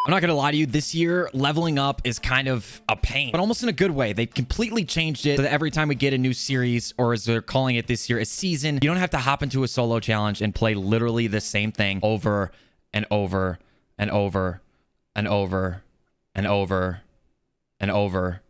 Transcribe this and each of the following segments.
I'm not gonna lie to you, this year leveling up is kind of a pain, but almost in a good way. They completely changed it so that every time we get a new series, or as they're calling it this year, a season, you don't have to hop into a solo challenge and play literally the same thing over and over and over and over and over and over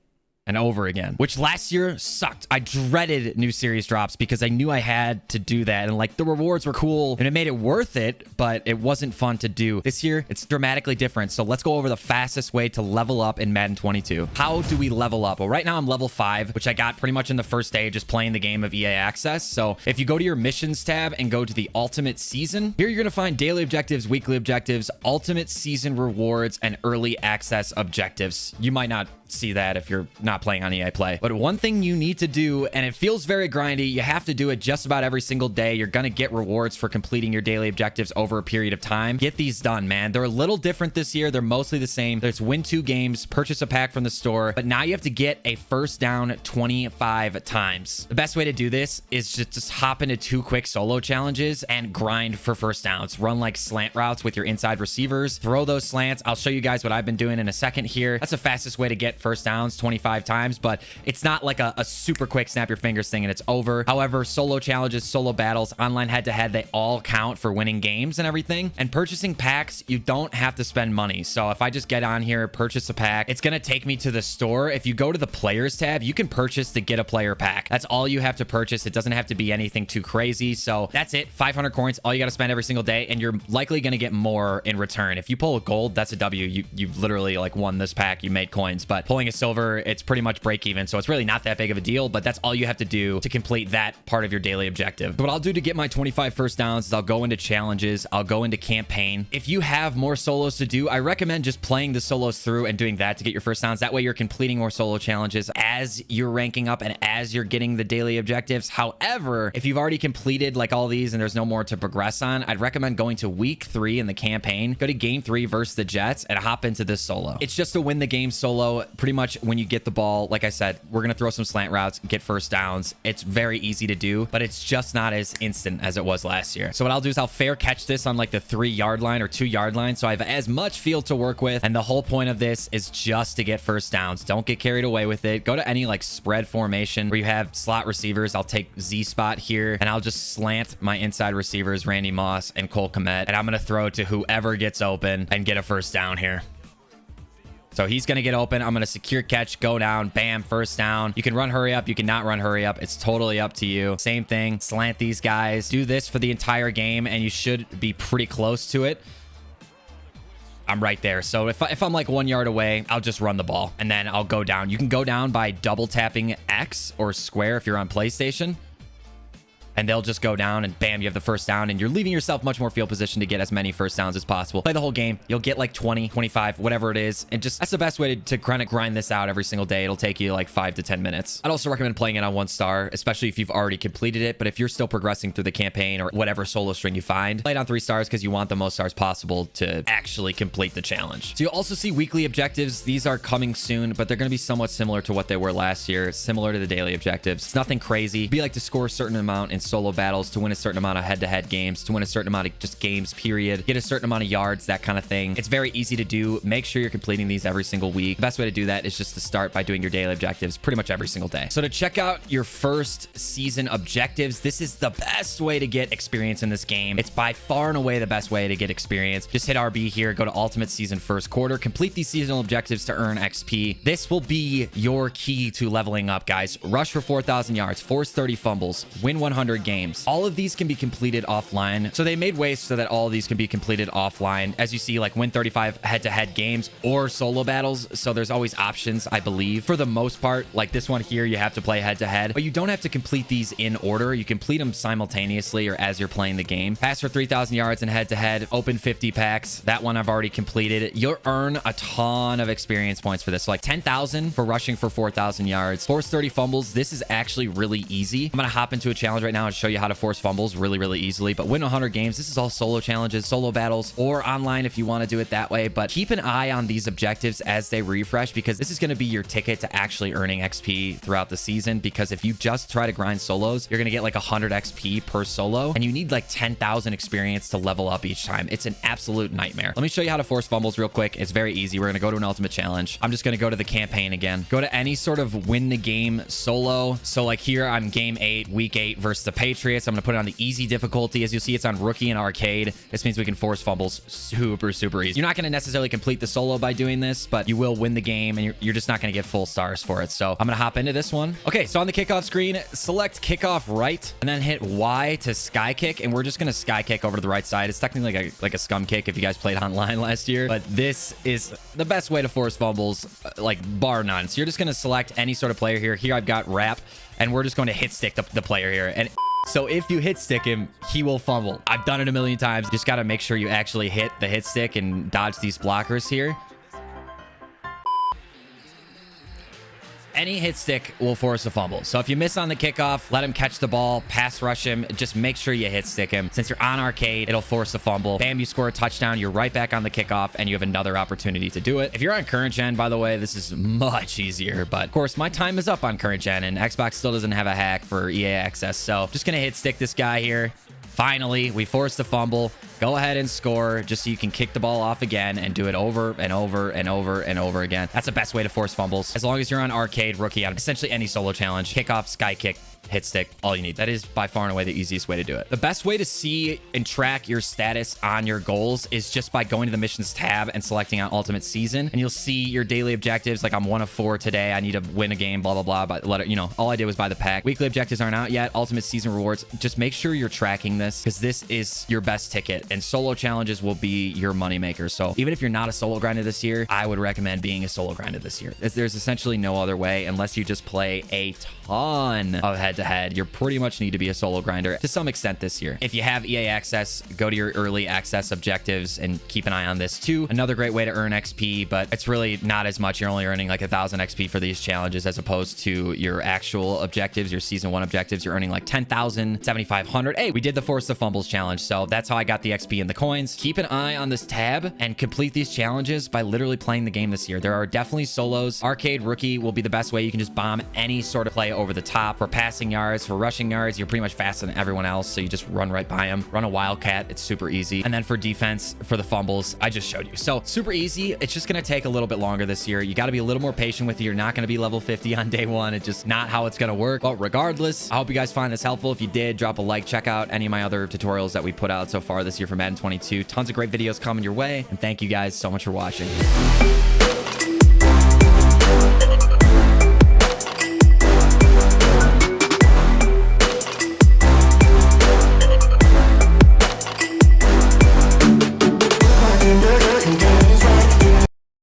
and over again, which last year sucked. I dreaded new series drops because I knew I had to do that, and like the rewards were cool and it made it worth it, but it wasn't fun to do. This year it's dramatically different. So let's go over the fastest way to level up in Madden 22. How do we level up? Well, right now I'm level 5, which I got pretty much in the first day just playing the game of EA Access. So if you go to your missions tab and go to the ultimate season, here you're gonna find daily objectives, weekly objectives, ultimate season rewards, and early access objectives. You might not see that if you're not playing on EA Play. But one thing you need to do, and it feels very grindy, you have to do it just about every single day. You're gonna get rewards for completing your daily objectives over a period of time. Get these done, man. They're a little different this year. They're mostly the same. There's win 2 games, purchase a pack from the store, but now you have to get a first down 25 times. The best way to do this is just hop into 2 quick solo challenges and grind for first downs. Run like slant routes with your inside receivers. Throw those slants. I'll show you guys what I've been doing in a second here. That's the fastest way to get first downs 25 times, but it's not like a super quick snap your fingers thing and it's over. However, solo challenges, solo battles, online head-to-head, they all count for winning games and everything. And purchasing packs, you don't have to spend money. So if I just get on here, purchase a pack, it's gonna take me to the store. If you go to the players tab, you can purchase to get a player pack. That's all you have to purchase. It doesn't have to be anything too crazy. So that's it. 500 coins, all you got to spend every single day, and you're likely going to get more in return. If you pull a gold, that's a W. You've literally like won this pack. You made coins. But pulling a silver, it's pretty much break even. So it's really not that big of a deal, but that's all you have to do to complete that part of your daily objective. What I'll do to get my 25 first downs is I'll go into challenges. I'll go into campaign. If you have more solos to do, I recommend just playing the solos through and doing that to get your first downs. That way you're completing more solo challenges as you're ranking up and as you're getting the daily objectives. However, if you've already completed like all these and there's no more to progress on, I'd recommend going to week 3 in the campaign. Go to game 3 versus the Jets and hop into this solo. It's just to win the game solo. Pretty much when you get the ball, like I said, we're going to throw some slant routes, get first downs. It's very easy to do, but it's just not as instant as it was last year. So what I'll do is I'll fair catch this on like the 3-yard line or 2-yard line. So I have as much field to work with. And the whole point of this is just to get first downs. Don't get carried away with it. Go to any like spread formation where you have slot receivers. I'll take Z spot here and I'll just slant my inside receivers, Randy Moss and Cole Kmet. And I'm going to throw to whoever gets open and get a first down here. So he's going to get open. I'm going to secure catch, go down, bam, first down. You can run hurry up. You cannot run hurry up. It's totally up to you. Same thing. Slant these guys. Do this for the entire game and you should be pretty close to it. I'm right there. So if I'm like 1 yard away, I'll just run the ball and then I'll go down. You can go down by double tapping X or square if you're on PlayStation. And they'll just go down and bam, you have the first down and you're leaving yourself much more field position to get as many first downs as possible. Play the whole game. You'll get like 20, 25, whatever it is. And just that's the best way to kind of grind this out every single day. It'll take you like 5 to 10 minutes. I'd also recommend playing it on 1 star, especially if you've already completed it. But if you're still progressing through the campaign or whatever solo string you find, play it on 3 stars because you want the most stars possible to actually complete the challenge. So you'll also see weekly objectives. These are coming soon, but they're going to be somewhat similar to what they were last year. Similar to the daily objectives. It's nothing crazy. It'd be like to score a certain amount in solo battles, to win a certain amount of head-to-head games, to win a certain amount of just games, period. Get a certain amount of yards, that kind of thing. It's very easy to do. Make sure you're completing these every single week. The best way to do that is just to start by doing your daily objectives pretty much every single day. So to check out your first season objectives, this is the best way to get experience in this game. It's by far and away the best way to get experience. Just hit RB here, go to Ultimate Season First Quarter, complete these seasonal objectives to earn XP. This will be your key to leveling up, guys. Rush for 4,000 yards, force 30 fumbles, win 100 games. All of these can be completed offline. So they made ways so that all of these can be completed offline. As you see, like win 35 head-to-head games or solo battles. So there's always options, I believe. For the most part, like this one here, you have to play head-to-head, but you don't have to complete these in order. You complete them simultaneously or as you're playing the game. Pass for 3,000 yards in head-to-head, open 50 packs. That one I've already completed. You'll earn a ton of experience points for this. So like 10,000 for rushing for 4,000 yards. Force 30 fumbles. This is actually really easy. I'm going to hop into a challenge right now now and show you how to force fumbles really, really easily. But win 100 games. This is all solo challenges, solo battles, or online if you want to do it that way. But keep an eye on these objectives as they refresh, because this is going to be your ticket to actually earning XP throughout the season. Because if you just try to grind solos, you're going to get like 100 XP per solo, and you need like 10,000 experience to level up each time. It's an absolute nightmare. Let me show you how to force fumbles real quick. It's very easy. We're going to go to an ultimate challenge. I'm just going to go to the campaign again. Go to any sort of win the game solo. So like here I'm game 8, week 8 versus the Patriots. I'm going to put it on the easy difficulty. As you'll see, it's on rookie and arcade. This means we can force fumbles super, super easy. You're not going to necessarily complete the solo by doing this, but you will win the game, and you're just not going to get full stars for it. So I'm going to hop into this one. Okay, so on the kickoff screen, select kickoff right, and then hit Y to sky kick, and we're just going to sky kick over to the right side. It's technically like a scum kick if you guys played online last year, but this is the best way to force fumbles, like bar none. So you're just going to select any sort of player here. Here I've got Rap, and we're just going to hit stick the player here. And so if you hit stick him, he will fumble. I've done it a million times. Just got to make sure you actually hit the hit stick and dodge these blockers here. Any hit stick will force a fumble. So if you miss on the kickoff, let him catch the ball, pass rush him. Just make sure you hit stick him. Since you're on arcade, it'll force a fumble. Bam, you score a touchdown. You're right back on the kickoff, and you have another opportunity to do it. If you're on current gen, by the way, this is much easier. But of course, my time is up on current gen, and Xbox still doesn't have a hack for EA access. So I'm just going to hit stick this guy here. Finally, we forced the fumble. Go ahead and score just so you can kick the ball off again and do it over and over and over and over again. That's the best way to force fumbles. As long as you're on arcade, rookie, on essentially any solo challenge, kickoff, sky kick, hit stick, all you need. That is by far and away the easiest way to do it. The best way to see and track your status on your goals is just by going to the missions tab and selecting on ultimate season, and you'll see your daily objectives. Like I'm 1 of 4 today. I need to win a game, blah, blah, blah. But let it, you know, all I did was buy the pack. Weekly objectives aren't out yet. Ultimate season rewards. Just make sure you're tracking this, because this is your best ticket, and solo challenges will be your moneymaker. So even if you're not a solo grinder this year, I would recommend being a solo grinder this year. There's essentially no other way unless you just play a ton of head-to-head. You pretty much need to be a solo grinder to some extent this year. If you have EA access, go to your early access objectives and keep an eye on this too. Another great way to earn XP, but it's really not as much. You're only earning like 1,000 XP for these challenges as opposed to your actual objectives, your season 1 objectives. You're earning like 10,000, 7,500. Hey, we did the force the fumbles challenge, so that's how I got the XP and the coins. Keep an eye on this tab and complete these challenges by literally playing the game this year. There are definitely solos. Arcade rookie will be the best way. You can just bomb any sort of play over the top. For passing yards, for rushing yards, you're pretty much faster than everyone else, so you just run right by them. Run a wildcat. It's super easy. And then for defense, for the fumbles, I just showed you. So super easy. It's just going to take a little bit longer this year. You got to be a little more patient with it. You're not going to be level 50 on day 1. It's just not how it's going to work. But regardless, I hope you guys find this helpful. If you did, drop a like. Check out any of my other tutorials that we put out so far this year for Madden 22. Tons of great videos coming your way. And thank you guys so much for watching.